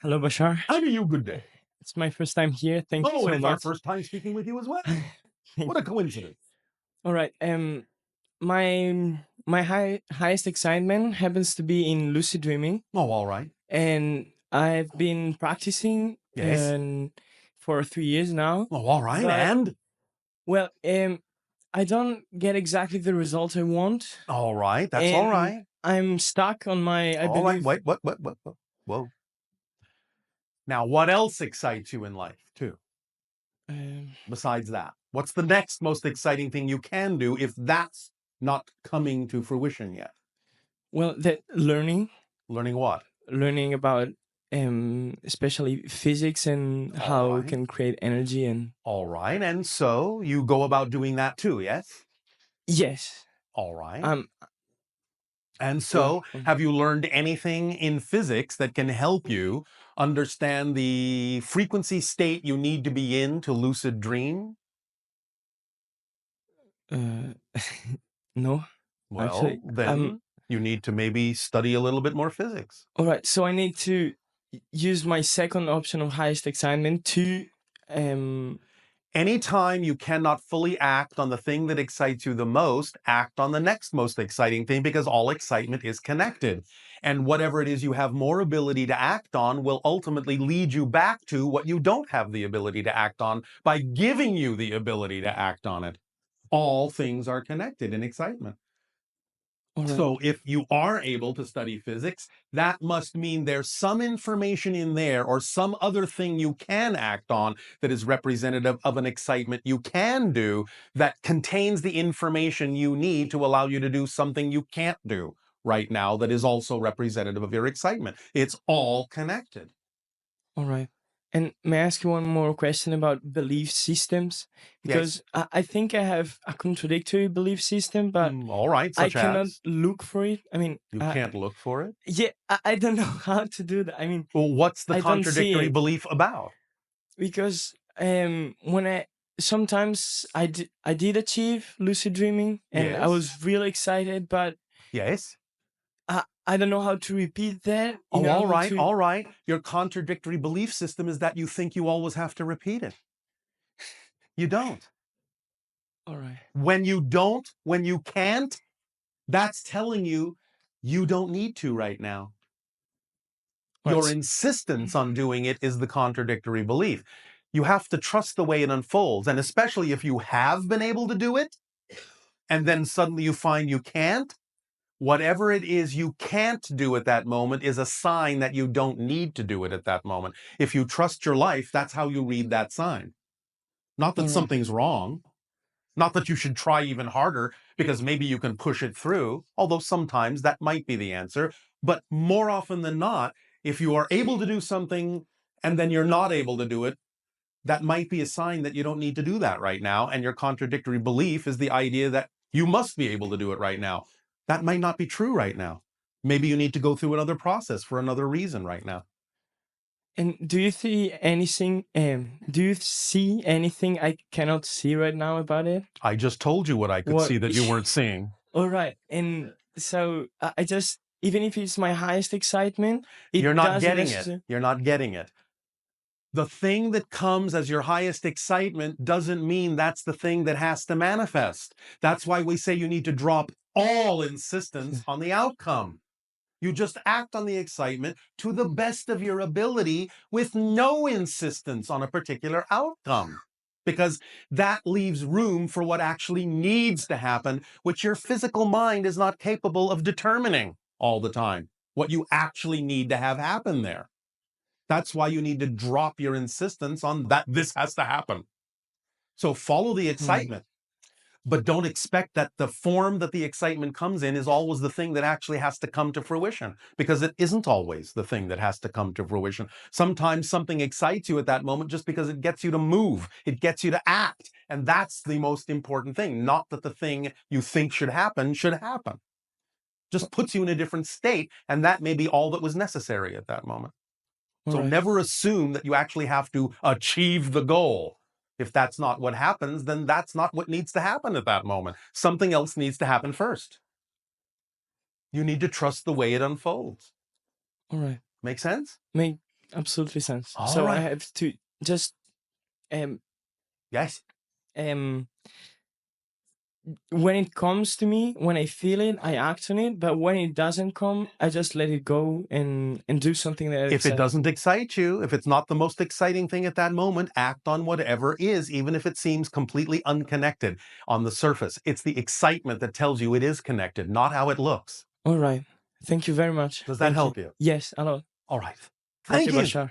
Hello, Bashar. How do you? Good day. It's my first time here. Thank you Oh, so and it's our much. first time speaking with you as well. What a coincidence. All right. My highest excitement happens to be in lucid dreaming, Oh, all right. and I've been practicing Yes. for 3 years now. Oh, all right. But And well, I don't get exactly the results I want, all right. That's all and right. I'm stuck on my. I All right. believe. Wait. What? Whoa. Now, what else excites you in life, too? Um, Besides that, what's the next most exciting thing you can do if that's not coming to fruition yet? well, that Learning what? learning about especially physics and All how we right. can create energy. And All right. And so you go about doing that too, yes? yes, All right. um And go so, on. have you learned anything in physics that can help you understand the frequency state you need to be in to lucid dream? uh no, Well, actually. then you need to maybe study a little bit more physics. All right, so I need to use my second option of highest excitement to um Anytime you cannot fully act on the thing that excites you the most, act on the next most exciting thing because all excitement is connected. And whatever it is you have more ability to act on will ultimately lead you back to what you don't have the ability to act on by giving you the ability to act on it. All things are connected in excitement. all right. So if you are able to study physics, that must mean there's some information in there or some other thing you can act on that is representative of an excitement you can do that contains the information you need to allow you to do something you can't do right now that is also representative of your excitement. It's all connected. All right. And may I ask you one more question about belief systems? Yes. Because I think I have a contradictory belief system, but All right, I such cannot as look for it. I mean, you can't look for it. yeah, I don't know how to do that. I mean, Well, what's the I don't see contradictory it belief about? because when I sometimes I did achieve lucid dreaming and I Yes. was really excited, but Yes. I don't know how to repeat that in Oh, all order right, to. all right. Your contradictory belief system is that you think you always have to repeat it. You don't. All right. When you don't, when you can't, that's telling you you don't need to right now. All Your right. insistence on doing it is the contradictory belief. You have to trust the way it unfolds. And especially if you have been able to do it, and then suddenly you find you can't, whatever it is you can't do at that moment is a sign that you don't need to do it at that moment. If you trust your life, that's how you read that sign. Not that All right. something's wrong, not that you should try even harder because maybe you can push it through, although sometimes that might be the answer. But more often than not, if you are able to do something and then you're not able to do it, that might be a sign that you don't need to do that right now. And your contradictory belief is the idea that you must be able to do it right now. That might not be true right now. Maybe you need to go through another process for another reason right now. And do you see anything? Do you see anything I cannot see right now about it? I just told you what I could What? see that you weren't seeing. All right. And so I just, even if it's my highest excitement, You're it not doesn't getting it. necessarily. You're not getting it. The thing that comes as your highest excitement doesn't mean that's the thing that has to manifest. That's why we say you need to drop all insistence on the outcome. You just act on the excitement to the best of your ability with no insistence on a particular outcome. Because that leaves room for what actually needs to happen, which your physical mind is not capable of determining all the time. What you actually need to have happen there. That's why you need to drop your insistence on that this has to happen. So follow the excitement, but don't expect that the form that the excitement comes in is always the thing that actually has to come to fruition, because it isn't always the thing that has to come to fruition. Sometimes something excites you at that moment just because it gets you to move, it gets you to act. And that's the most important thing, not that the thing you think should happen. Just puts you in a different state, and that may be all that was necessary at that moment. All So right. never assume that you actually have to achieve the goal. If that's not what happens, then that's not what needs to happen at that moment. Something else needs to happen first. You need to trust the way it unfolds. All right. Make sense? Make absolutely sense. All So I right. have to just um Yes. um when it comes to me, when I feel it, I act on it. But when it doesn't come, I just let it go and do something that If it excites. doesn't excite you, if it's not the most exciting thing at that moment, act on whatever is, even if it seems completely unconnected on the surface. It's the excitement that tells you it is connected, not how it looks. All right. Thank you very much. Does that Thank you. help you? Yes, a lot. All right. Thank Thank you, you. Bashar.